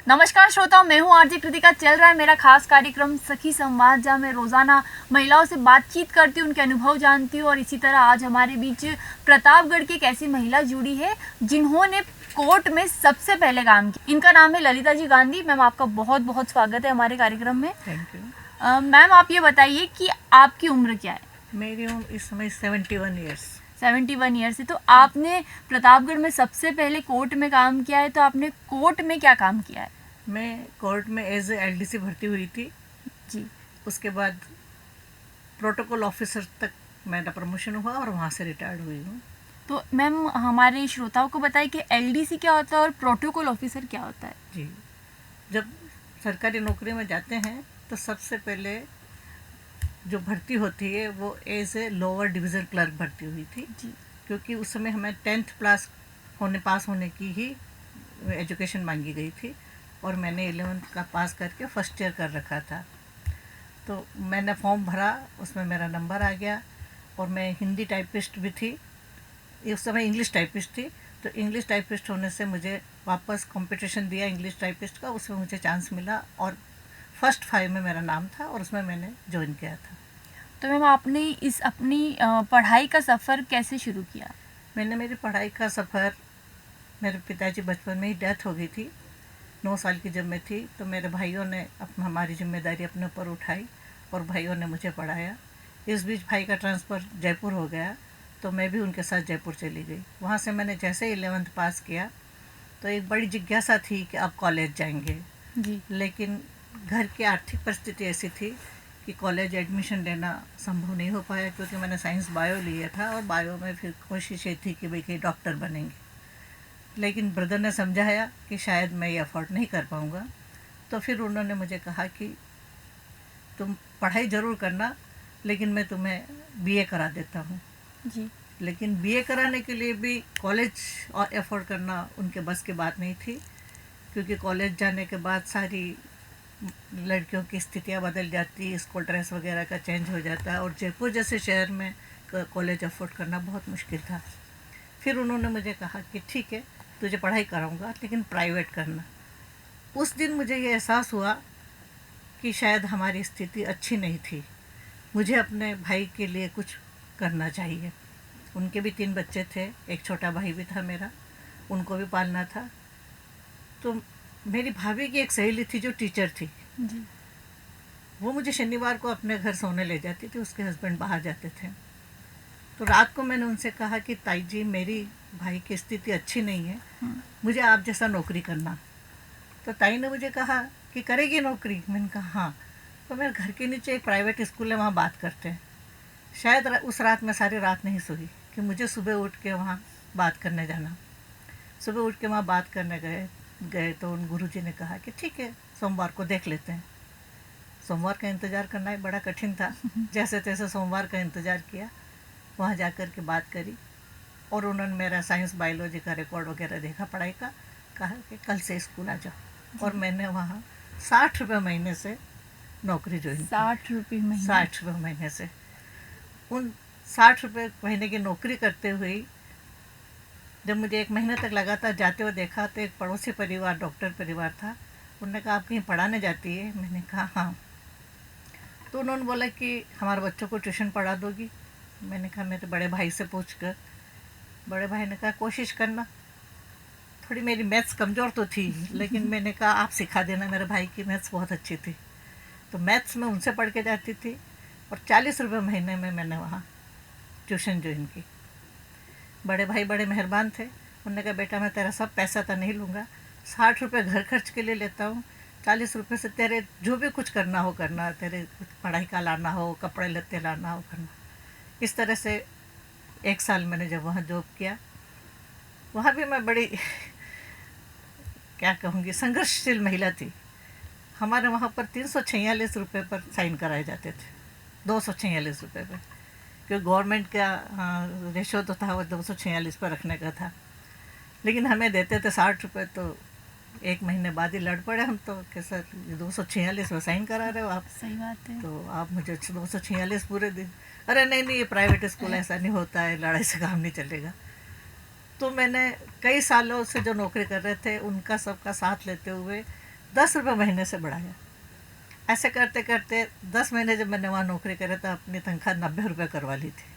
नमस्कार श्रोताओं, मैं हूं आरजे कृतिका। चल रहा है मेरा खास कार्यक्रम सखी संवाद, जहां मैं रोजाना महिलाओं से बातचीत करती हूं, उनके अनुभव जानती हूं। और इसी तरह आज हमारे बीच प्रतापगढ़ की एक ऐसी महिला जुड़ी है जिन्होंने कोर्ट में सबसे पहले काम किया। इनका नाम है ललिता जी गांधी। मैम, आपका बहुत बहुत स्वागत है हमारे कार्यक्रम में। Thank you. मैम, आप ये बताइए कि आपकी उम्र क्या है? मेरी उम्र इस समय 71 ईयर्स। 71 ईयर्स है। तो आपने प्रतापगढ़ में सबसे पहले कोर्ट में काम किया है, तो आपने कोर्ट में क्या काम किया है? मैं कोर्ट में एज एलडीसी भर्ती हुई थी जी। उसके बाद प्रोटोकॉल ऑफिसर तक मेरा प्रमोशन हुआ और वहाँ से रिटायर्ड हुई हूँ। तो मैम, हमारे श्रोताओं को बताइए कि एलडीसी क्या होता है और प्रोटोकॉल ऑफिसर क्या होता है? जी, जब सरकारी नौकरी में जाते हैं तो सबसे पहले जो भर्ती होती है वो as a lower division clerk भर्ती हुई थी। जी। क्योंकि उस समय हमें 10th क्लास पास होने की ही एजुकेशन मांगी गई थी और मैंने 11th का पास करके फर्स्ट ईयर कर रखा था। तो मैंने फॉर्म भरा, उसमें मेरा नंबर आ गया और मैं हिंदी टाइपिस्ट भी थी। उस समय इंग्लिश टाइपिस्ट थी, तो इंग्लिश टाइपिस्ट होने से मुझे वापस कंपटीशन दिया इंग्लिश टाइपिस्ट का, उसमें मुझे चांस मिला और फर्स्ट 5 में मेरा नाम था और उसमें मैंने ज्वाइन किया था। तो मैम, आपने इस अपनी पढ़ाई का सफ़र कैसे शुरू किया? मैंने मेरी पढ़ाई का सफ़र, मेरे पिताजी बचपन में ही डेथ हो गई थी। 9 साल की जब मैं थी तो मेरे भाइयों ने हमारी जिम्मेदारी अपने ऊपर उठाई और भाइयों ने मुझे पढ़ाया। इस बीच भाई का ट्रांसफ़र जयपुर हो गया तो मैं भी उनके साथ जयपुर चली गई। वहाँ से मैंने जैसे 11th पास किया तो एक बड़ी जिज्ञासा थी कि अब कॉलेज जाएंगे। जी। लेकिन घर की आर्थिक परिस्थिति ऐसी थी कि कॉलेज एडमिशन लेना संभव नहीं हो पाया, क्योंकि मैंने साइंस बायो लिया था और बायो में फिर कोशिश ये थी कि भाई कहीं डॉक्टर बनेंगे। लेकिन ब्रदर ने समझाया कि शायद मैं ये अफोर्ड नहीं कर पाऊँगा, तो फिर उन्होंने मुझे कहा कि तुम पढ़ाई ज़रूर करना, लेकिन मैं तुम्हें बीए करा देता हूँ। जी। लेकिन बीए कराने के लिए भी कॉलेज और अफोर्ड करना उनके बस की बात नहीं थी, क्योंकि कॉलेज जाने के बाद सारी लड़कियों की स्थितियाँ बदल जाती, स्कूल ड्रेस वगैरह का चेंज हो जाता है और जयपुर जैसे शहर में कॉलेज अफोर्ड करना बहुत मुश्किल था। फिर उन्होंने मुझे कहा कि ठीक है, तुझे पढ़ाई कराऊंगा लेकिन प्राइवेट करना। उस दिन मुझे ये एहसास हुआ कि शायद हमारी स्थिति अच्छी नहीं थी, मुझे अपने भाई के लिए कुछ करना चाहिए। उनके भी 3 बच्चे थे, एक छोटा भाई भी था मेरा, उनको भी पालना था। तो मेरी भाभी की एक सहेली थी जो टीचर थी। जी। वो मुझे शनिवार को अपने घर सोने ले जाती थी, उसके हस्बैंड बाहर जाते थे। तो रात को मैंने उनसे कहा कि ताई जी, मेरी भाई की स्थिति अच्छी नहीं है, मुझे आप जैसा नौकरी करना। तो ताई ने मुझे कहा कि करेगी नौकरी? मैंने कहा हाँ। तो मेरे घर के नीचे एक प्राइवेट स्कूल है, वहाँ बात करते हैं। शायद उस रात मैं सारी रात नहीं सोई कि मुझे सुबह उठ के वहाँ बात करने जाना। सुबह उठ के वहाँ बात करने गए तो उन गुरुजी ने कहा कि ठीक है, सोमवार को देख लेते हैं। सोमवार का इंतज़ार करना ही बड़ा कठिन था। जैसे तैसे सोमवार का इंतज़ार किया, वहाँ जा कर के बात करी और उन्होंने मेरा साइंस बायोलॉजी का रिकॉर्ड वगैरह देखा पढ़ाई का, कहा कि कल से स्कूल आ जाओ। और मैंने वहाँ 60 रुपये महीने से नौकरी ज्वाइन की। 60 रुपये महीने? 60 रुपये महीने से। उन 60 रुपये महीने की नौकरी करते हुए जब मुझे 1 महीने तक लगातार जाते हुए देखा तो एक पड़ोसी परिवार, डॉक्टर परिवार था, उन्होंने कहा आप कहीं पढ़ाने जाती है? मैंने कहा हाँ। तो उन्होंने बोला कि हमारे बच्चों को ट्यूशन पढ़ा दोगी? मैंने कहा मेरे बड़े भाई से पूछ कर। बड़े भाई ने कहा कोशिश करना। थोड़ी मेरी मैथ्स कमज़ोर तो थी, लेकिन मैंने कहा आप सिखा देना, मेरे भाई की मैथ्स बहुत अच्छी थी। तो मैथ्स में उनसे पढ़ के जाती थी और 40 रुपये महीने में मैंने वहाँ ट्यूशन ज्वाइन की। बड़े भाई बड़े मेहरबान थे, उन्होंने कहा बेटा मैं तेरा सब पैसा तो नहीं लूँगा, 60 रुपये घर खर्च के लिए लेता हूँ, 40 रुपये से तेरे जो भी कुछ करना हो करना, तेरे कुछ पढ़ाई का लाना हो, कपड़े लत्ते लाना हो करना। इस तरह से 1 साल मैंने जब वहाँ जॉब किया, वहाँ भी मैं बड़ी क्या कहूँगी संघर्षशील महिला थी। हमारे वहाँ पर 346 रुपये पर साइन कराए जाते थे, 246 रुपये पर, क्योंकि गवर्नमेंट का रेशो तो था वो 246 पर रखने का था, लेकिन हमें देते थे 60 रुपये। तो 1 महीने बाद ही लड़ पड़े हम तो कि सर 246 में साइन करा रहे हो आप। सही बात है। तो आप मुझे 246 पूरे दिन। अरे नहीं नहीं, ये प्राइवेट स्कूल ऐसा नहीं होता है, लड़ाई से काम नहीं चलेगा। तो मैंने कई सालों से जो नौकरी कर रहे थे उनका सबका साथ लेते हुए 10 रुपये महीने से बढ़ाया। ऐसे करते करते 10 महीने जब मैंने वहाँ नौकरी करी तो अपनी तनख्वाह 90 रुपये करवा ली थी।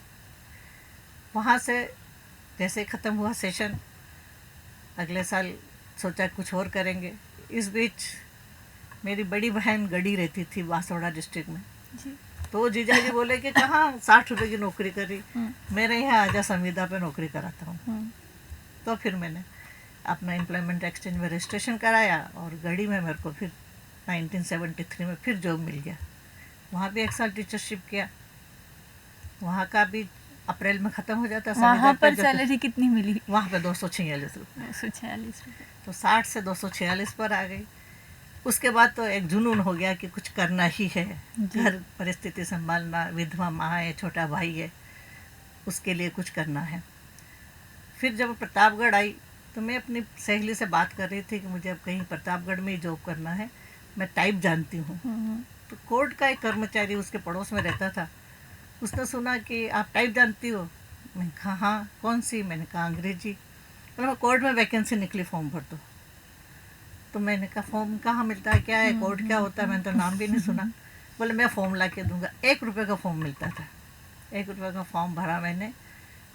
वहाँ से जैसे ख़त्म हुआ सेशन, अगले साल सोचा कुछ और करेंगे। इस बीच मेरी बड़ी बहन गढ़ी रहती थी बांसवाड़ा डिस्ट्रिक्ट में, जी। तो जीजा जी बोले कि कहाँ 60 रुपये की नौकरी करी, मेरे यहाँ आजा संविदा पे नौकरी कराता हूँ। तो फिर मैंने अपना एम्प्लॉयमेंट एक्सचेंज में रजिस्ट्रेशन कराया और गढ़ी में मेरे को फिर 1973 में फिर जॉब मिल गया। वहाँ भी 1 साल टीचरशिप किया। वहाँ का भी अप्रैल में ख़त्म हो जाता। वहाँ पर सैलरी कितनी मिली? वहाँ पे 246 रुपये। 246 रुपये। तो 60 से 246 पर आ गई। उसके बाद तो एक जुनून हो गया कि कुछ करना ही है, घर परिस्थिति संभालना, विधवा माँ है, छोटा भाई है, उसके लिए कुछ करना है। फिर जब प्रतापगढ़ आई तो मैं अपनी सहेली से बात कर रही थी कि मुझे अब कहीं प्रतापगढ़ में ही जॉब करना है, मैं टाइप जानती हूँ। तो कोर्ट का एक कर्मचारी उसके पड़ोस में रहता था, उसने सुना कि आप टाइप जानती हो। मैंने कहा हाँ, कौन सी? मैंने कहा अंग्रेजी। बोला कोर्ट में वैकेंसी निकली, फॉर्म भर दो। तो मैंने कहा फॉर्म कहाँ मिलता है, क्या है कोर्ट, क्या होता है? मैंने तो नाम भी नहीं सुना। बोले मैं फ़ॉर्म ला के दूँगा। 1 रुपये का फॉर्म मिलता था। 1 रुपये का फॉर्म भरा मैंने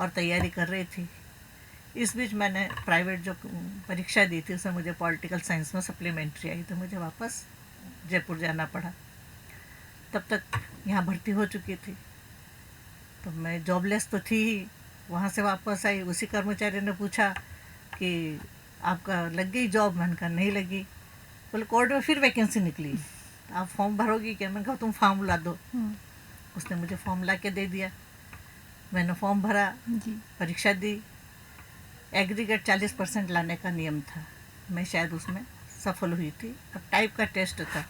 और तैयारी कर रही थी। इस बीच मैंने प्राइवेट जो परीक्षा दी थी उसमें मुझे पॉलिटिकल साइंस में सप्लीमेंट्री आई, तो मुझे वापस जयपुर जाना पड़ा। तब तक यहाँ भर्ती हो चुकी थी, तो मैं जॉबलेस तो थी ही। वहाँ से वापस आई, उसी कर्मचारी ने पूछा कि आपका लग गई जॉब? मैंने कहा नहीं लगी। बोले कोर्ट में फिर वैकेंसी निकली, तो आप फॉर्म भरोगी क्या? मैंने कहा तुम फॉर्म ला दो। उसने मुझे फॉर्म ला के दे दिया। मैंने फॉर्म भरा, परीक्षा दी। एग्रीगेट 40% लाने का नियम था, मैं शायद उसमें सफल हुई थी। अब टाइप का टेस्ट था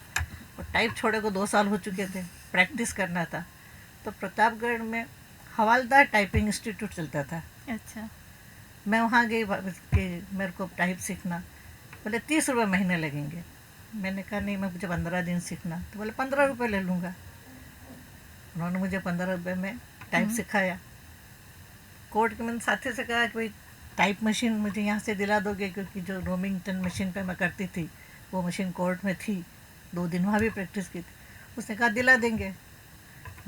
और टाइप छोड़े को 2 साल हो चुके थे, प्रैक्टिस करना था। तो प्रतापगढ़ में हवालदार टाइपिंग इंस्टीट्यूट चलता था। अच्छा। मैं वहाँ गई कि मेरे को टाइप सीखना। बोले 30 रुपये महीने लगेंगे। मैंने कहा नहीं, मैं मुझे 15 दिन सीखना। तो बोले 15 रुपये ले लूँगा। उन्होंने मुझे 15 रुपये में टाइप सिखाया। कोर्ट के मैंने साथी से कहा कि भाई टाइप मशीन मुझे यहाँ से दिला दोगे, क्योंकि जो रोमिंगटन मशीन पे मैं करती थी वो मशीन कोर्ट में थी। 2 दिन वहाँ भी प्रैक्टिस की थी। उसने कहा दिला देंगे।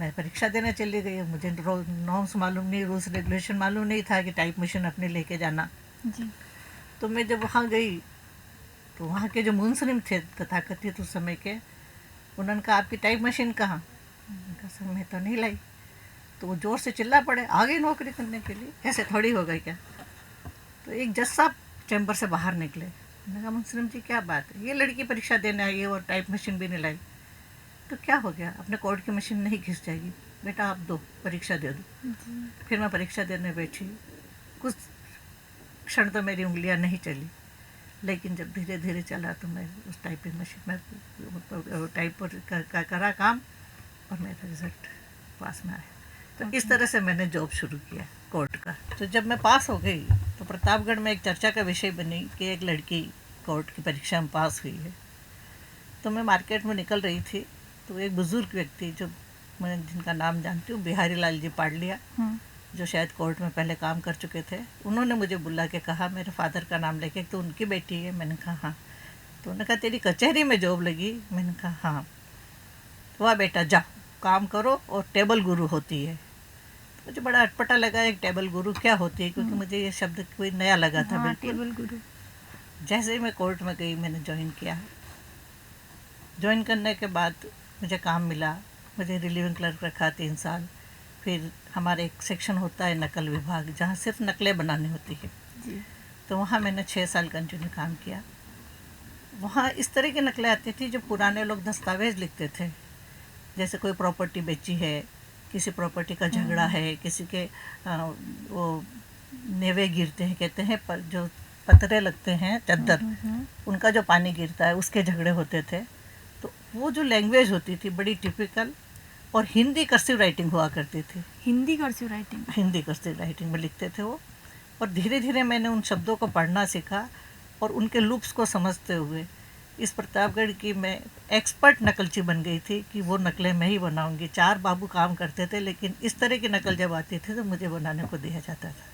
मैं परीक्षा देने चली गई। मुझे नॉर्म्स मालूम नहीं, रूल्स रेगुलेशन मालूम नहीं था कि टाइप मशीन अपने लेके जाना। जी। तो मैं जब वहाँ गई तो वहाँ के जो मुंसलिम थे तथाकथित उस समय के, उन्होंने कहा आपकी टाइप मशीन कहाँ? मैंने कहा सर मैं तो नहीं लाई। तो वो ज़ोर से चिल्ला पड़े, आ गई नौकरी करने के लिए, ऐसे थोड़ी हो गई क्या? तो एक जज साहब चैम्बर से बाहर निकले। मैंने कहा मुंसलिम जी क्या बात है, ये लड़की परीक्षा देने आई है और टाइप मशीन भी नहीं लाई, तो क्या हो गया? अपने कोर्ट की मशीन नहीं घिस जाएगी? बेटा आप दो, परीक्षा दे दो। फिर मैं परीक्षा देने बैठी। कुछ क्षण तो मेरी उंगलियां नहीं चली, लेकिन जब धीरे धीरे चला तो मैं उस टाइपिंग मशीन में टाइप पर करा काम और मेरा रिजल्ट पास में आया। तो इस तरह से मैंने जॉब शुरू किया कोर्ट का। तो जब मैं पास हो गई तो प्रतापगढ़ में एक चर्चा का विषय बनी कि एक लड़की कोर्ट की परीक्षा में पास हुई है। तो मैं मार्केट में निकल रही थी तो एक बुज़ुर्ग व्यक्ति, जो मैं जिनका नाम जानती हूँ, बिहारी लाल जी पाडलिया, जो शायद कोर्ट में पहले काम कर चुके थे, उन्होंने मुझे बुला के कहा, मेरे फादर का नाम लेके, तो उनकी बेटी है? मैंने कहा हाँ। तो उन्होंने कहा तेरी कचहरी में जॉब लगी? मैंने कहा हाँ। वाह बेटा जाओ काम करो, और टेबल गुरु होती है। तो मुझे बड़ा अटपटा लगा एक टेबल गुरु क्या होती है, क्योंकि मुझे ये शब्द कोई नया लगा था। बिल्कुल टेबल गुरु। जैसे ही मैं कोर्ट में गई मैंने ज्वाइन किया। ज्वाइन करने के बाद मुझे काम मिला, मुझे रिलीविंग क्लर्क रखा 3 साल। फिर हमारे एक सेक्शन होता है नकल विभाग, जहाँ सिर्फ नकलें बनानी होती है जी। तो वहाँ मैंने 6 साल कंटिन्यू काम किया। वहाँ इस तरह की नकलें आती थी जो पुराने लोग दस्तावेज़ लिखते थे, जैसे कोई प्रॉपर्टी बेची है, किसी प्रॉपर्टी का झगड़ा है, किसी के वो नेवे गिरते हैं कहते हैं, पर जो पतरे लगते हैं चद्दर, उनका जो पानी गिरता है उसके झगड़े होते थे। तो वो जो लैंग्वेज होती थी बड़ी टिपिकल, और हिंदी कर्सिव राइटिंग हुआ करती थी। Hindi cursive writing? Hindi cursive writing में लिखते थे वो। और धीरे धीरे मैंने उन शब्दों को पढ़ना सीखा और उनके लूप्स को समझते हुए इस प्रतापगढ़ की मैं एक्सपर्ट नकलची बन गई थी कि वो नकलें मैं ही बनाऊंगी। 4 बाबू काम करते थे, लेकिन इस तरह की नकल जब आती थी तो मुझे बनाने को दिया जाता था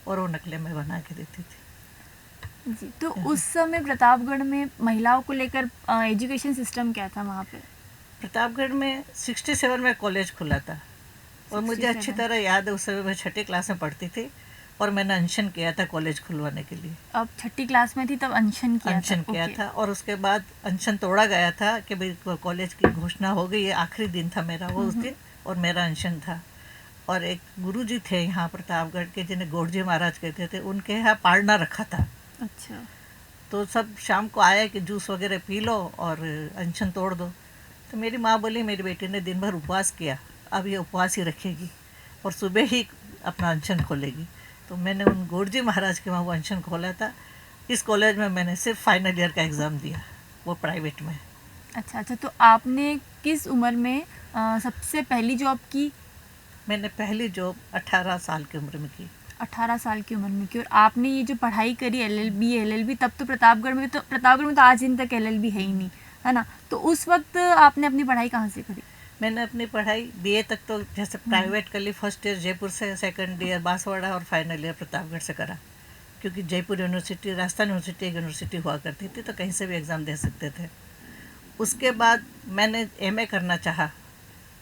और वो नकलें मैं बना के देती थी। जी, तो उस समय प्रतापगढ़ में महिलाओं को लेकर एजुकेशन सिस्टम क्या था वहाँ पे? प्रतापगढ़ में 67 में कॉलेज खुला था और मुझे अच्छी 67। तरह याद है, उस समय मैं छठी क्लास में पढ़ती थी और मैंने अनशन किया था कॉलेज खुलवाने के लिए। अब छठी क्लास में थी तब अनशन किया अनशन था। किया ओके। था और उसके बाद अनशन तोड़ा गया था कि भाई कॉलेज की घोषणा हो गई है। आखिरी दिन था मेरा वो उस दिन, और मेरा अनशन था। और एक गुरुजी थे यहाँ प्रतापगढ़ के, जिन्हें गोडजी महाराज कहते थे, उनके यहाँ पालना रखा था। अच्छा। तो सब शाम को आया कि जूस वगैरह पी लो और अनशन तोड़ दो। तो मेरी माँ बोली मेरी बेटी ने दिन भर उपवास किया, अब ये उपवास ही रखेगी और सुबह ही अपना अनशन खोलेगी। तो मैंने उन गोडजी महाराज के वहाँ वो अनशन खोला था। इस कॉलेज में मैंने सिर्फ फाइनल ईयर का एग्ज़ाम दिया, वो प्राइवेट में। अच्छा अच्छा, तो आपने किस उम्र में सबसे पहली जॉब की? मैंने पहली जॉब 18 साल की उम्र में की। 18 साल की उम्र में की। और आपने ये जो पढ़ाई करी एलएलबी, तब तो प्रतापगढ़ में तो आज दिन तक एलएलबी है ही नहीं, है ना? तो उस वक्त आपने अपनी पढ़ाई कहाँ से करी? मैंने अपनी पढ़ाई बीए तक तो जैसे प्राइवेट कर ली। फर्स्ट ईयर जयपुर से, सेकंड ईयर बांसवाड़ा और फाइनल ईयर प्रतापगढ़ से करा। क्योंकि जयपुर यूनिवर्सिटी, राजस्थान यूनिवर्सिटी एक यूनिवर्सिटी हुआ करती थी, तो कहीं से भी एग्ज़ाम दे सकते थे। उसके बाद मैंने एमए करना चाहा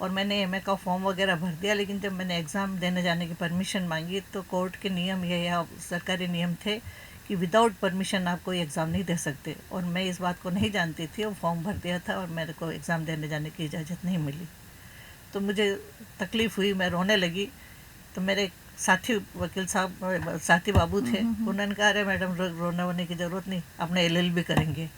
और मैंने एमए का फॉर्म वगैरह भर दिया। लेकिन जब मैंने एग्ज़ाम देने जाने की परमिशन मांगी तो कोर्ट के नियम ये या सरकारी नियम थे कि विदाउट परमिशन आप कोई एग्ज़ाम नहीं दे सकते। और मैं इस बात को नहीं जानती थी और फॉर्म भर दिया था और मेरे को एग्ज़ाम देने जाने की इजाज़त नहीं मिली। तो मुझे तकलीफ़ हुई, मैं रोने लगी। तो मेरे साथी वकील साहब, साथी बाबू थे, उन्होंने कहा अरे मैडम रोने वोने की ज़रूरत नहीं, अपने एलएलबी करेंगे।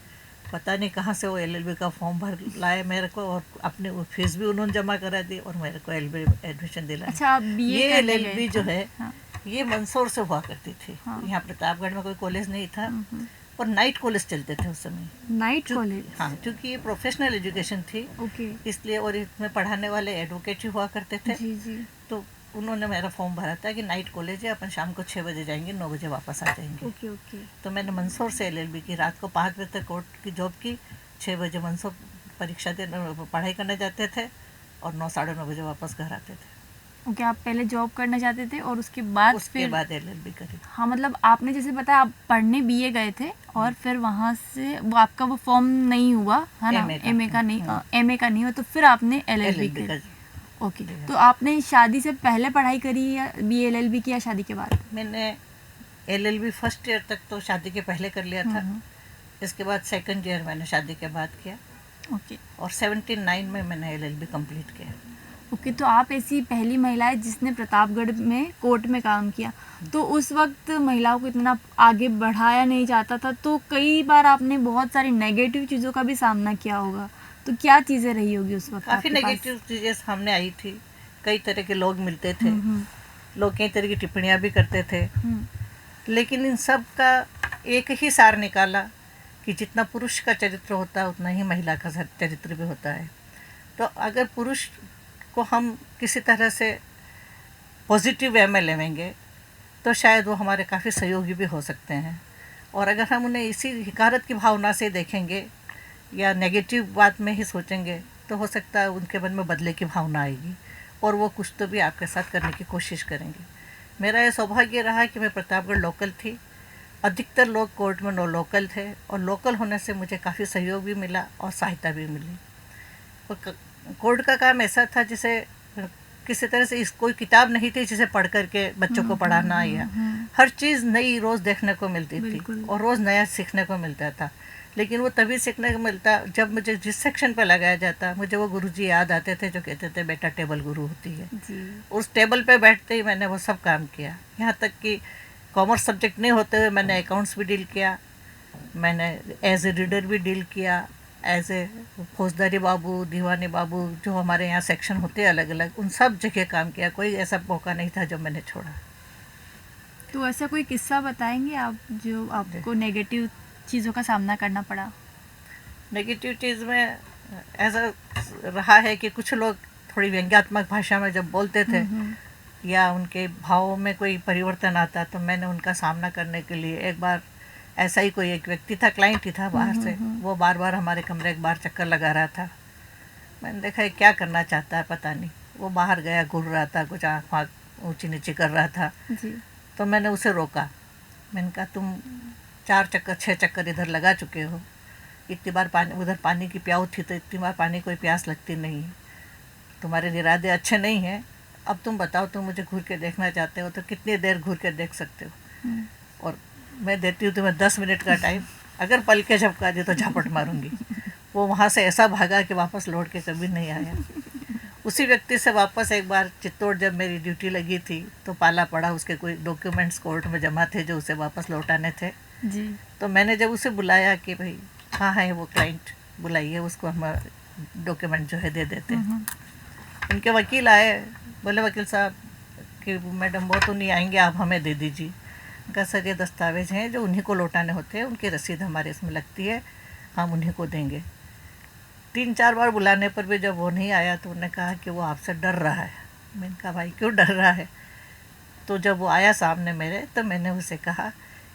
पता नहीं कहाँ से वो एलएलबी का फॉर्म भर लाए मेरे को, और अपनी वो फीस भी उन्होंने जमा करा दी और मेरे को एलएलबी एडमिशन दिलाया। अच्छा, आप बीए ये करने एलएलबी गए? जो हाँ, है हाँ, ये मंदसौर से हुआ करती थी। हाँ। यहाँ प्रतापगढ़ में कोई कॉलेज नहीं था और नाइट कॉलेज चलते थे उस समय। Night college? हाँ, क्योंकि ये प्रोफेशनल एजुकेशन थी ओके। इसलिए, और इसमें पढ़ाने वाले एडवोकेट ही हुआ करते थे। जी जी। तो उन्होंने मेरा फॉर्म भरा था कि नाइट कॉलेज है, अपन शाम को 6 बजे जाएंगे, 9 बजे वापस आ जाएंगे। Okay okay. तो मैंने मंदसौर से एलएलबी की, रात को 5 बजे तक कोर्ट की जॉब की, 6 बजे मंदसौर परीक्षा देने पढ़ाई करने जाते थे और 9 साढ़े 9 बजे वापस घर आते थे। ओके, आप पहले जॉब करना चाहते थे और उसके बाद उसके बाद एलएलबी करी। हाँ, मतलब आपने जैसे बताया आप पढ़ने बीए गए थे और फिर वहाँ से वो आपका वो फॉर्म नहीं हुआ, है ना? एमए का नहीं, एमए का नहीं हुआ, तो फिर आपने एलएलबी एलएलबी करी। का। ओके, तो आपने शादी से पहले पढ़ाई करी या बीए एलएलबी की, या शादी के बाद? मैंने एलएलबी फर्स्ट ईयर तक तो शादी के पहले कर लिया था। इसके बाद सेकंड ईयर मैंने शादी के बाद किया ओके और 79 में मैंने एलएलबी कंप्लीट किया। ओके, तो आप ऐसी पहली महिला है जिसने प्रतापगढ़ में कोर्ट में काम किया। तो उस वक्त महिलाओं को इतना आगे बढ़ाया नहीं जाता था, तो कई बार आपने बहुत सारी नेगेटिव चीज़ों का भी सामना किया होगा। तो क्या चीज़ें रही होगी उस वक्त काफ़ी आपके पास? नेगेटिव चीज़ें सामने आई थी। कई तरह के लोग मिलते थे, हम्म, लोग कई तरह की टिप्पणियाँ भी करते थे, हम्म, लेकिन इन सब का एक ही सार निकाला कि जितना पुरुष का चरित्र होता है उतना ही महिला का चरित्र भी होता है। तो अगर पुरुष को हम किसी तरह से पॉजिटिव वे में लेंगे तो शायद वो हमारे काफ़ी सहयोगी भी हो सकते हैं, और अगर हम उन्हें इसी हिकारत की भावना से देखेंगे या नेगेटिव बात में ही सोचेंगे तो हो सकता है उनके मन में बदले की भावना आएगी और वो कुछ तो भी आपके साथ करने की कोशिश करेंगे। मेरा ये सौभाग्य रहा कि मैं प्रतापगढ़ लोकल थी, अधिकतर लोग कोर्ट में लोकल थे और लोकल होने से मुझे काफ़ी सहयोग भी मिला और सहायता भी मिली। और कोर्ट का काम ऐसा था जिसे किसी तरह से कोई किताब नहीं थी जिसे पढ़ करके बच्चों को पढ़ाना, या हर चीज़ नई रोज़ देखने को मिलती थी और रोज़ नया सीखने को मिलता था। लेकिन वो तभी सीखने को मिलता जब मुझे जिस सेक्शन पे लगाया जाता, मुझे वो गुरुजी याद आते थे जो कहते थे बेटा टेबल गुरु होती है। उस टेबल पे बैठते ही मैंने वो सब काम किया। यहाँ तक कि कॉमर्स सब्जेक्ट नहीं होते हुए मैंने अकाउंट्स भी डील किया, मैंने एज ए रीडर भी डील किया, एज ए फौजदारी बाबू, दीवानी बाबू, जो हमारे यहाँ सेक्शन होते हैं अलग अलग, उन सब जगह काम किया। कोई ऐसा मौका नहीं था जो मैंने छोड़ा। तो ऐसा कोई किस्सा बताएंगे आप जो आपको नेगेटिव चीज़ों का सामना करना पड़ा? नेगेटिव चीज़ में ऐसा रहा है कि कुछ लोग थोड़ी व्यंग्यात्मक भाषा में जब बोलते थे या उनके भावों में कोई परिवर्तन आता, तो मैंने उनका सामना करने के लिए एक बार ऐसा ही कोई एक व्यक्ति था, क्लाइंट ही था बाहर से, वो बार बार हमारे कमरे एक बार चक्कर लगा रहा था। मैंने देखा ये क्या करना चाहता है पता नहीं। वो बाहर गया, घूर रहा था, कुछ आँख ऊँची नीची कर रहा था। जी। तो मैंने उसे रोका। मैंने कहा तुम 4 चक्कर 6 चक्कर इधर लगा चुके हो, इतनी बार पानी उधर पानी की प्याऊ थी तो इतनी बार पानी कोई प्यास लगती नहीं है, तुम्हारे इरादे अच्छे नहीं हैं, अब तुम बताओ तुम मुझे घूर के देखना चाहते हो तो कितनी देर घूर के देख सकते हो, और मैं देती हूँ तुम्हें 10 मिनट का टाइम, अगर पल के झपका दे तो झापट मारूंगी। वो वहाँ से ऐसा भागा कि वापस लौट के कभी नहीं आया। उसी व्यक्ति से वापस एक बार चित्तौड़ जब मेरी ड्यूटी लगी थी तो पाला पड़ा, उसके कोई डॉक्यूमेंट्स कोर्ट में जमा थे जो उसे वापस लौटाने थे जी। तो मैंने जब उसे बुलाया कि भाई हाँ है वो क्लाइंट, बुलाइए उसको, हम डॉक्यूमेंट जो है दे देते हैं। उनके वकील आए, बोले वकील साहब कि मैडम वो तो नहीं आएंगे, आप हमें दे दीजिए। उनका सर ये दस्तावेज हैं जो उन्हीं को लौटाने होते हैं, उनकी रसीद हमारे इसमें लगती है, हम उन्हीं को देंगे। 3-4 बार बुलाने पर भी जब वो नहीं आया तो उन्होंने कहा कि वो आपसे डर रहा है। मैंने कहा भाई क्यों डर रहा है? तो जब वो आया सामने मेरे तो मैंने उसे कहा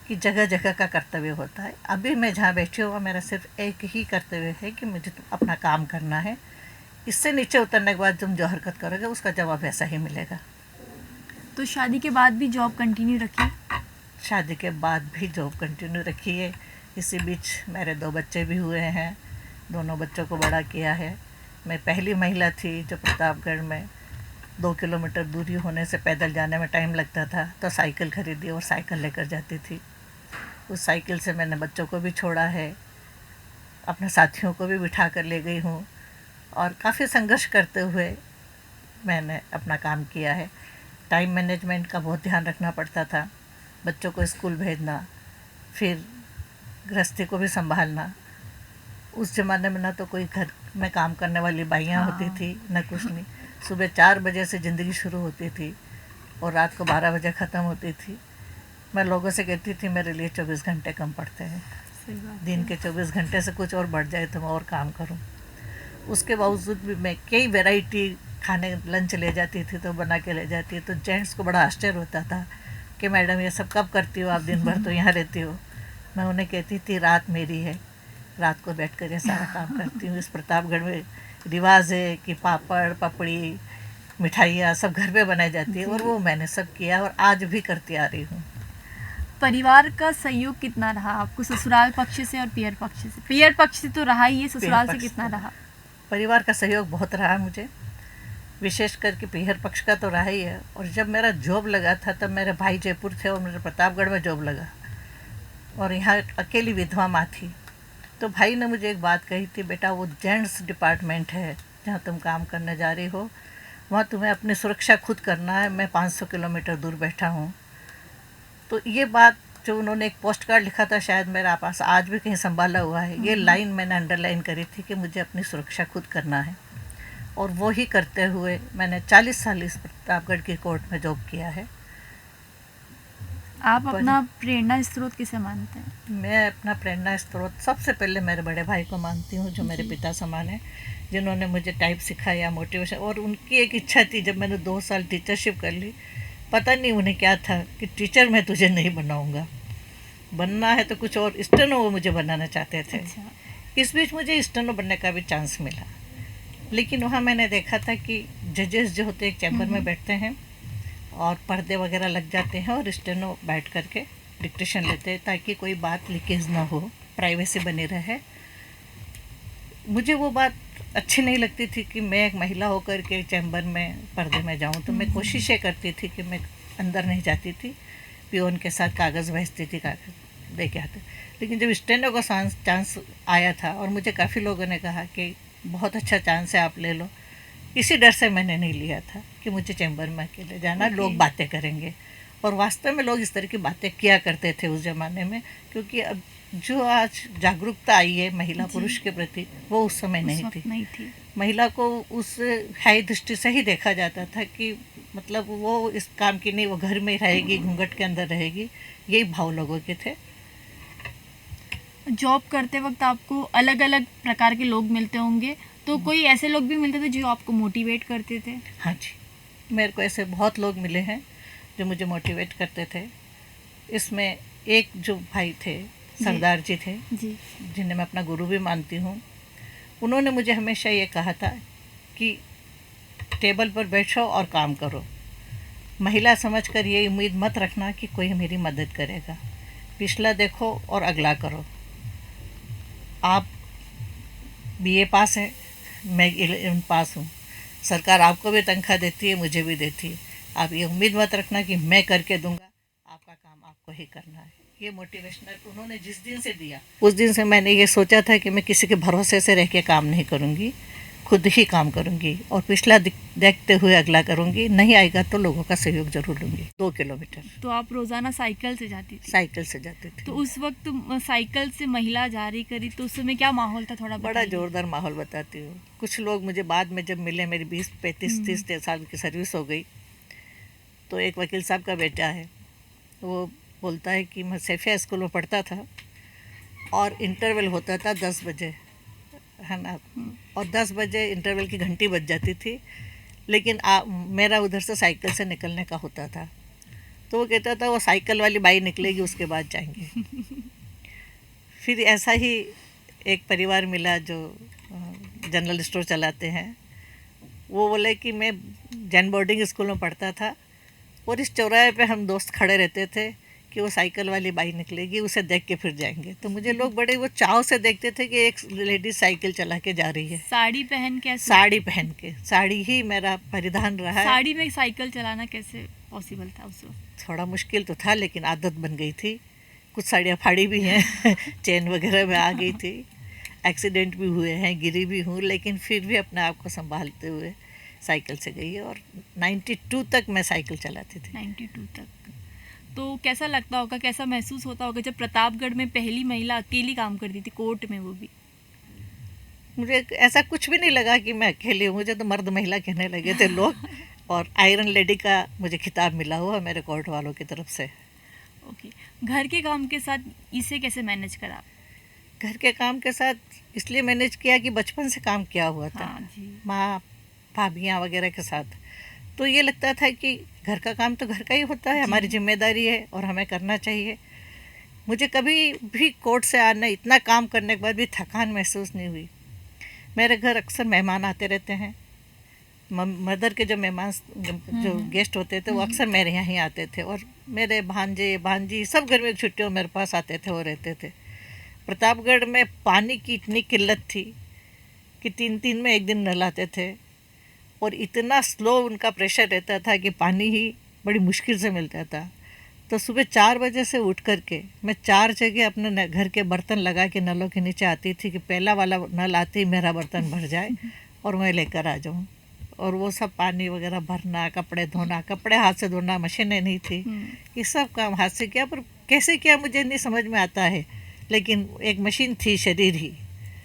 कि जगह जगह का कर्तव्य होता है, अभी मैं जहाँ बैठी हुआ मेरा सिर्फ एक ही कर्तव्य है कि मुझे अपना काम करना है, इससे नीचे उतरने के बाद तुम जो हरकत करोगे उसका जवाब वैसा ही मिलेगा। तो शादी के बाद भी जॉब कंटिन्यू रखी? शादी के बाद भी जॉब कंटिन्यू रखी है। इसी बीच मेरे 2 बच्चे भी हुए हैं, दोनों बच्चों को बड़ा किया है। मैं पहली महिला थी जो प्रतापगढ़ में 2 किलोमीटर दूरी होने से पैदल जाने में टाइम लगता था तो साइकिल खरीदी और साइकिल लेकर जाती थी। उस साइकिल से मैंने बच्चों को भी छोड़ा है, अपने साथियों को भी बिठा कर ले गई हूँ और काफ़ी संघर्ष करते हुए मैंने अपना काम किया है। टाइम मैनेजमेंट का बहुत ध्यान रखना पड़ता था, बच्चों को स्कूल भेजना, फिर गृहस्थी को भी संभालना। उस ज़माने में ना तो कोई घर में काम करने वाली बाइयाँ होती थी न कुछ नहीं। सुबह 4 बजे से ज़िंदगी शुरू होती थी और रात को 12 बजे ख़त्म होती थी। मैं लोगों से कहती थी मेरे लिए 24 घंटे कम पड़ते हैं, दिन के 24 घंटे से कुछ और बढ़ जाए तो मैं और काम करूं। उसके बावजूद भी मैं कई वैरायटी खाने लंच ले जाती थी तो बना के ले जाती, तो जेंट्स को बड़ा आश्चर्य होता था कि मैडम ये सब कब करती हो आप, दिन भर तो यहाँ रहती हो। मैं उन्हें कहती थी रात मेरी है, रात को बैठ कर ये सारा काम करती हूँ। इस प्रतापगढ़ में रिवाज है कि पापड़ पपड़ी मिठाइयाँ सब घर पे बनाई जाती है और वो मैंने सब किया और आज भी करती आ रही हूँ। परिवार का सहयोग कितना रहा आपको, ससुराल पक्ष से और पियर पक्ष से? पियर पक्ष से तो रहा ही है, ससुराल से कितना रहा? परिवार का सहयोग बहुत रहा मुझे, विशेष करके पियर पक्ष का तो रहा ही है। और जब मेरा जॉब लगा था तब मेरे भाई जयपुर थे और मेरे प्रतापगढ़ में जॉब लगा और यहाँ अकेली विधवा माँ थी। तो भाई ने मुझे एक बात कही थी, बेटा वो जेंट्स डिपार्टमेंट है जहाँ तुम काम करने जा रही हो, वहाँ तुम्हें अपनी सुरक्षा खुद करना है, मैं 500 किलोमीटर दूर बैठा हूँ। तो ये बात जो उन्होंने एक पोस्ट कार्ड लिखा था, शायद मेरे पास आज भी कहीं संभाला हुआ है, ये लाइन मैंने अंडरलाइन करी थी कि मुझे अपनी सुरक्षा खुद करना है। और वो ही करते हुए मैंने 40 साल इस प्रतापगढ़ की कोर्ट में जॉब किया है। आप अपना प्रेरणा स्रोत किसे मानते हैं? मैं अपना प्रेरणा स्रोत सबसे पहले मेरे बड़े भाई को मानती हूँ, जो मेरे पिता समान है, जिन्होंने मुझे टाइप सिखाया, मोटिवेशन। और उनकी एक इच्छा थी, जब मैंने 2 साल टीचरशिप कर ली, पता नहीं उन्हें क्या था कि टीचर मैं तुझे नहीं बनाऊंगा, बनना है तो कुछ और। स्टेनो वो मुझे बनाना चाहते थे। अच्छा। इस बीच मुझे स्टेनो बनने का भी चांस मिला, लेकिन वहाँ मैंने देखा था कि जजेस जो होते एक चैम्बर में बैठते हैं और पर्दे वगैरह लग जाते हैं और स्टेनो बैठ करके डिक्टेशन लेते हैं ताकि कोई बात लीकेज ना हो, प्राइवेसी बनी रहे। मुझे वो बात अच्छी नहीं लगती थी कि मैं एक महिला होकर के चैम्बर में पर्दे में जाऊं, तो मैं कोशिश ये करती थी कि मैं अंदर नहीं जाती थी, पियोन के साथ कागज़ भेजती थी, कागज़ दे के आते। लेकिन जब स्टेनो का चांस आया था और मुझे काफ़ी लोगों ने कहा कि बहुत अच्छा चांस है आप ले लो, इसी डर से मैंने नहीं लिया था कि मुझे चैम्बर में अकेले जाना, लोग बातें करेंगे। और वास्तव में लोग इस तरह की बातें किया करते थे उस ज़माने में, क्योंकि अब जो आज जागरूकता आई है महिला पुरुष के प्रति, वो उस समय नहीं थी। महिला को उस हाई दृष्टि से ही देखा जाता था कि मतलब वो इस काम की नहीं, वो घर में रहेगी, घूंघट के अंदर रहेगी, यही भाव लोगों के थे। जॉब करते वक्त आपको अलग अलग प्रकार के लोग मिलते होंगे, तो कोई ऐसे लोग भी मिलते थे जो आपको मोटिवेट करते थे? हाँ जी, मेरे को ऐसे बहुत लोग मिले हैं जो मुझे मोटिवेट करते थे। इसमें एक जो भाई थे, सरदार जी थे, जिन्हें मैं अपना गुरु भी मानती हूँ। उन्होंने मुझे हमेशा ये कहा था कि टेबल पर बैठो और काम करो, महिला समझकर ये उम्मीद मत रखना कि कोई मेरी मदद करेगा। पिछला देखो और अगला करो। आप बीए पास हैं, मैं 11 पास हूँ। सरकार आपको भी तनख्वाह देती है, मुझे भी देती है। आप ये उम्मीद मत रखना कि मैं करके दूंगा, आपका काम आपको ही करना है। ये मोटिवेशनल उन्होंने जिस दिन से दिया, उस दिन से मैंने ये सोचा था कि मैं किसी के भरोसे से रह के काम नहीं करूँगी, खुद ही काम करूँगी और पिछला देखते हुए अगला करूँगी। नहीं आएगा तो लोगों का सहयोग जरूर लूँगी। 2 किलोमीटर तो आप रोजाना साइकिल से जाती थी? साइकिल से जाती थी। तो उस वक्त साइकिल से महिला जा रही करी तो उस समय क्या माहौल था, थोड़ा बड़ा बताइए। जोरदार माहौल बताती हूँ। कुछ लोग मुझे बाद में जब मिले, मेरी 20-35-30 साल की सर्विस हो गई, तो एक वकील साहब का बेटा है, वो बोलता है कि मैं सेफिया स्कूल में पढ़ता था और इंटरवल होता था 10 बजे, है ना, और 10 बजे इंटरवल की घंटी बज जाती थी, लेकिन मेरा उधर से साइकिल से निकलने का होता था। तो वो कहता था वो साइकिल वाली बाई निकलेगी उसके बाद जाएंगे। फिर ऐसा ही एक परिवार मिला जो जनरल स्टोर चलाते हैं। वो बोले कि मैं जैन बोर्डिंग स्कूल में पढ़ता था और इस चौराहे पे हम दोस्त खड़े रहते थे कि वो साइकिल वाली बाई निकलेगी, उसे देख के फिर जाएंगे। तो मुझे लोग बड़े वो चाव से देखते थे कि एक लेडीज साइकिल चला के जा रही है, साड़ी पहन के। साड़ी पहन के। साड़ी ही मेरा परिधान रहा है। साड़ी में साइकिल चलाना कैसे पॉसिबल था उस वक्त? थोड़ा मुश्किल तो था, लेकिन आदत बन गई थी। कुछ साड़ियाँ फाड़ी भी हैं चेन वगैरह में आ गई थी, एक्सीडेंट भी हुए हैं, गिरी भी हूँ, लेकिन फिर भी अपने आप को संभालते हुए साइकिल से गई है। और 92 तक मैं साइकिल चलाती थी। 92 तक। तो कैसा लगता होगा, कैसा महसूस होता होगा जब प्रतापगढ़ में पहली महिला अकेली काम करती थी, कोर्ट में, वो भी? मुझे ऐसा कुछ भी नहीं लगा कि मैं अकेली हूँ। मुझे तो मर्द महिला कहने लगे थे लोग। और आयरन लेडी का मुझे खिताब मिला हुआ मेरे कोर्ट वालों की तरफ से। ओके। घर के काम के साथ इसे कैसे मैनेज करा? घर के काम के साथ इसलिए मैनेज किया कि बचपन से काम किया हुआ था। हाँ जी। माँ, भाभियाँ वगैरह के साथ। तो ये लगता था कि घर का काम तो घर का ही होता है, हमारी जिम्मेदारी है और हमें करना चाहिए। मुझे कभी भी कोर्ट से आना, इतना काम करने के बाद भी थकान महसूस नहीं हुई। मेरे घर अक्सर मेहमान आते रहते हैं। मदर के जो मेहमान, जो गेस्ट होते थे, वो अक्सर मेरे यहाँ ही आते थे। और मेरे भांजे भांजी सब गर्मी की छुट्टियों में मेरे पास आते थे और रहते थे। प्रतापगढ़ में पानी की इतनी किल्लत थी कि 3 में एक दिन नल आते थे और इतना स्लो उनका प्रेशर रहता था कि पानी ही बड़ी मुश्किल से मिलता था। तो सुबह 4 बजे से उठ कर के मैं 4 जगह अपने घर के बर्तन लगा के नलों के नीचे आती थी कि पहला वाला नल आते ही मेरा बर्तन भर जाए और मैं लेकर आ जाऊँ। और वो सब पानी वगैरह भरना, कपड़े धोना, कपड़े हाथ से धोना, मशीनें नहीं थी, ये सब काम हाथ से किया। पर कैसे किया मुझे नहीं समझ में आता है, लेकिन एक मशीन थी, शरीर ही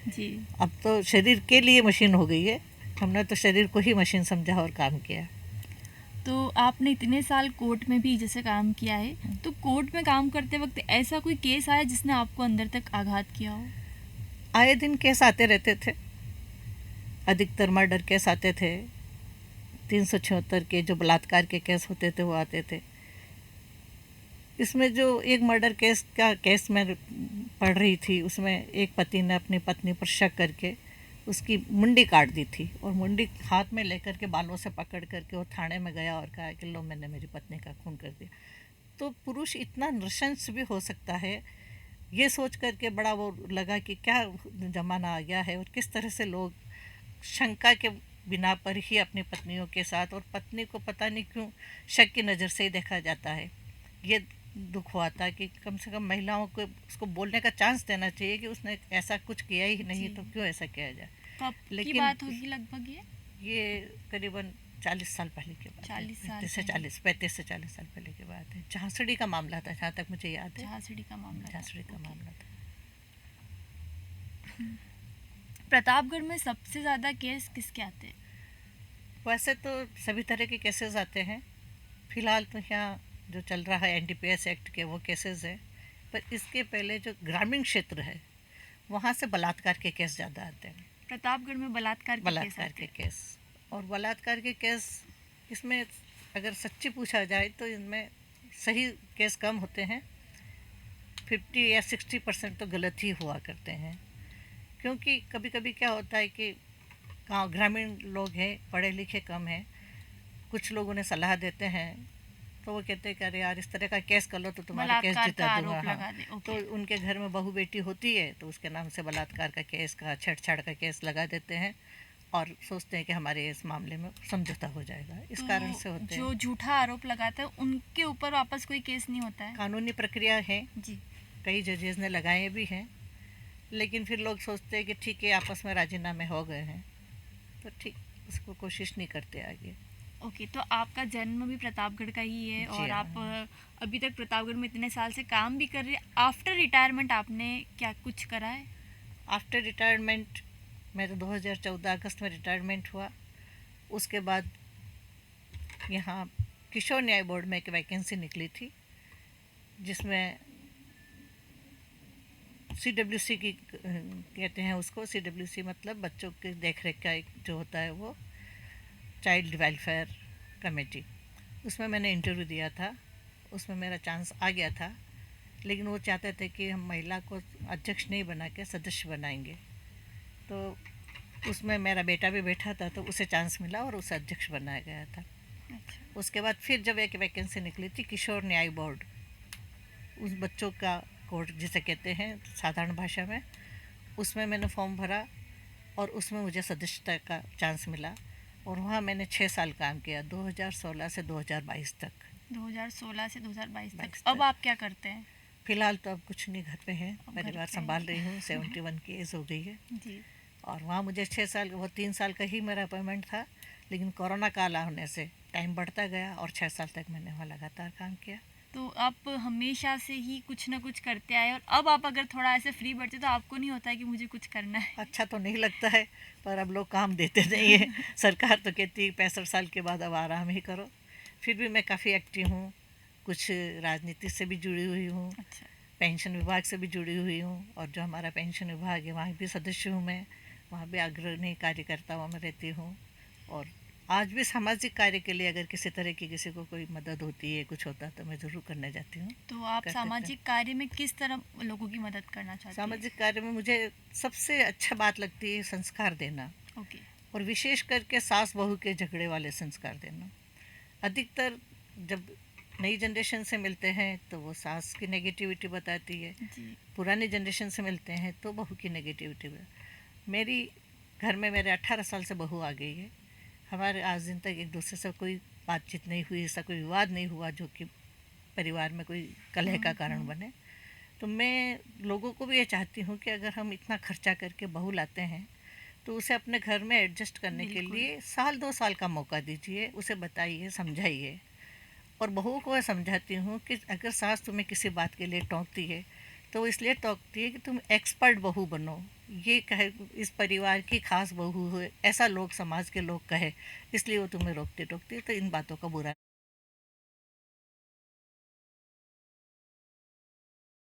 जी। अब तो शरीर के लिए मशीन हो गई है। हमने तो शरीर को ही मशीन समझा और काम किया। तो आपने इतने साल कोर्ट में भी जैसे काम किया है, तो कोर्ट में काम करते वक्त ऐसा कोई केस आया जिसने आपको अंदर तक आघात किया हो? आए दिन केस आते रहते थे। अधिकतर मर्डर केस आते थे। 376 के जो बलात्कार के केस होते थे वो आते थे। इसमें जो एक मर्डर केस मैं पढ़ रही थी, उसमें एक पति ने अपनी पत्नी पर शक करके उसकी मुंडी काट दी थी और मुंडी हाथ में लेकर के बालों से पकड़ करके वो थाने में गया और कहा कि लो, मैंने मेरी पत्नी का खून कर दिया। तो पुरुष इतना नृशंस भी हो सकता है, ये सोच करके बड़ा वो लगा कि क्या ज़माना आ गया है और किस तरह से लोग शंका के बिना पर ही अपनी पत्नियों के साथ, और पत्नी को पता नहीं क्यों शक की नज़र से ही देखा जाता है। ये दुख हुआ था कि कम से कम महिलाओं को उसको बोलने का चांस देना चाहिए कि उसने ऐसा कुछ किया ही नहीं, तो क्यों ऐसा किया जाए। कब की बात होगी लगभग ये करीबन 40 साल पहले की बात है। 35 से 40 साल पहले की बात है। झांसड़ी का मामला था, जहाँ तक मुझे याद है। झांसड़ी का मामला था। प्रतापगढ़ में सबसे ज़्यादा केस किसके आते हैं? वैसे तो सभी तरह के केसेस आते हैं। फिलहाल तो यहाँ जो चल रहा है एनडीपीएस एक्ट के वो केसेस है, पर इसके पहले जो ग्रामीण क्षेत्र है वहाँ से बलात्कार के केस ज़्यादा आते हैं। प्रतापगढ़ में बलात्कार के केस और बलात्कार के केस, इसमें अगर सच्ची पूछा जाए तो इनमें सही केस कम होते हैं। 50 या 60% तो गलत ही हुआ करते हैं, क्योंकि कभी कभी क्या होता है कि गाँव ग्रामीण लोग हैं, पढ़े लिखे कम हैं, कुछ लोग उन्हें सलाह देते हैं, तो वो कहते हैं कि अरे यार इस तरह का केस कर लो तो तुम्हारा केस बलात्कार जिता का दूंगा। आरोप हाँ। लगा दे। तो ओके। उनके घर में बहू बेटी होती है तो उसके नाम से बलात्कार का केस का छेड़छाड़ का केस लगा देते हैं और सोचते हैं कि हमारे इस मामले में समझौता हो जाएगा, इस कारण से तो होते जो हैं। झूठा आरोप लगाता है उनके ऊपर वापस कोई केस नहीं होता है? कानूनी प्रक्रिया है, जी। कई जजेस ने लगाए भी हैं, लेकिन फिर लोग सोचते हैं कि ठीक है आपस में राजीनामे हो गए हैं तो ठीक, उसको कोशिश नहीं करते आगे। ओके, तो आपका जन्म भी प्रतापगढ़ का ही है जी और हाँ। आप अभी तक प्रतापगढ़ में इतने साल से काम भी कर रहे हैं। आफ्टर रिटायरमेंट आपने क्या कुछ करा है? आफ्टर रिटायरमेंट मेरा 2014 अगस्त में रिटायरमेंट हुआ। उसके बाद यहाँ किशोर न्याय बोर्ड में एक वैकेंसी निकली थी जिसमें CWC की कहते हैं उसको, CWC मतलब बच्चों के देख रेख का एक जो होता है वो चाइल्ड वेलफेयर कमेटी, उसमें मैंने इंटरव्यू दिया था। उसमें मेरा चांस आ गया था, लेकिन वो चाहते थे कि हम महिला को अध्यक्ष नहीं बना के सदस्य बनाएंगे। तो उसमें मेरा बेटा भी बैठा था तो उसे चांस मिला और उसे अध्यक्ष बनाया गया था। अच्छा। उसके बाद फिर जब एक वैकेंसी निकली थी किशोर न्याय बोर्ड, उस बच्चों का कोर्ट जिसे कहते हैं साधारण भाषा में, उसमें मैंने फॉर्म भरा और उसमें मुझे सदस्यता का चांस मिला और वहाँ मैंने 6 साल काम किया, 2016 से 2022 तक। 2016 से 2022 तक। 22 अब तक। आप क्या करते हैं? फिलहाल तो अब कुछ नहीं, घर पे हैं, अब घर परिवार पे संभाल हैं। रही हूँ, 71 की एज हो गई है। जी। और वहाँ मुझे 6 साल, वो 3 साल का ही मेरा अपॉइंटमेंट था, लेकिन कोरोना काल आने से टाइम बढ़ता गया और 6 साल तक मैंने वहाँ लगातार काम किया। तो आप हमेशा से ही कुछ ना कुछ करते आए और अब आप अगर थोड़ा ऐसे फ्री बैठते तो आपको नहीं होता है कि मुझे कुछ करना है? अच्छा तो नहीं लगता है, पर अब लोग काम देते नहीं है। सरकार तो कहती है 65 साल के बाद अब आराम ही करो। फिर भी मैं काफ़ी एक्टिव हूँ, कुछ राजनीति से भी जुड़ी हुई हूँ, अच्छा। पेंशन विभाग से भी जुड़ी हुई हूँ और जो हमारा पेंशन विभाग है वहाँ भी सदस्य हूँ मैं, वहाँ भी अग्रणी कार्यकर्ता में रहती हूँ। और आज भी सामाजिक कार्य के लिए अगर किसी तरह की किसी को कोई मदद होती है, कुछ होता है तो मैं ज़रूर करने जाती हूँ। तो आप करते थे। सामाजिक कार्य में किस तरह लोगों की मदद करना चाहते हैं? सामाजिक कार्य में मुझे सबसे अच्छा बात लगती है संस्कार देना, ओके। और विशेष करके सास बहू के झगड़े वाले संस्कार देना। अधिकतर जब नई जनरेशन से मिलते हैं तो वो सास की नेगेटिविटी बताती है, जी। पुरानी जनरेशन से मिलते हैं तो बहू की नेगेटिविटी। मेरी घर में मेरे 18 साल से बहू आ गई है, हमारे आज दिन तक एक दूसरे से कोई बातचीत नहीं हुई, ऐसा कोई विवाद नहीं हुआ जो कि परिवार में कोई कलह का कारण बने। तो मैं लोगों को भी ये चाहती हूँ कि अगर हम इतना खर्चा करके बहू लाते हैं तो उसे अपने घर में एडजस्ट करने के बिल्कुल। लिए साल 2 साल का मौका दीजिए, उसे बताइए, समझाइए। और बहू को मैं समझाती हूँ कि अगर सास तुम्हें किसी बात के लिए टोकती है तो वो इसलिए टोकती है कि तुम एक्सपर्ट बहू बनो, ये कहे इस परिवार की खास बहू हो, ऐसा लोग समाज के लोग कहे, इसलिए वो तुम्हें रोकती टोकती है। तो इन बातों का बुरा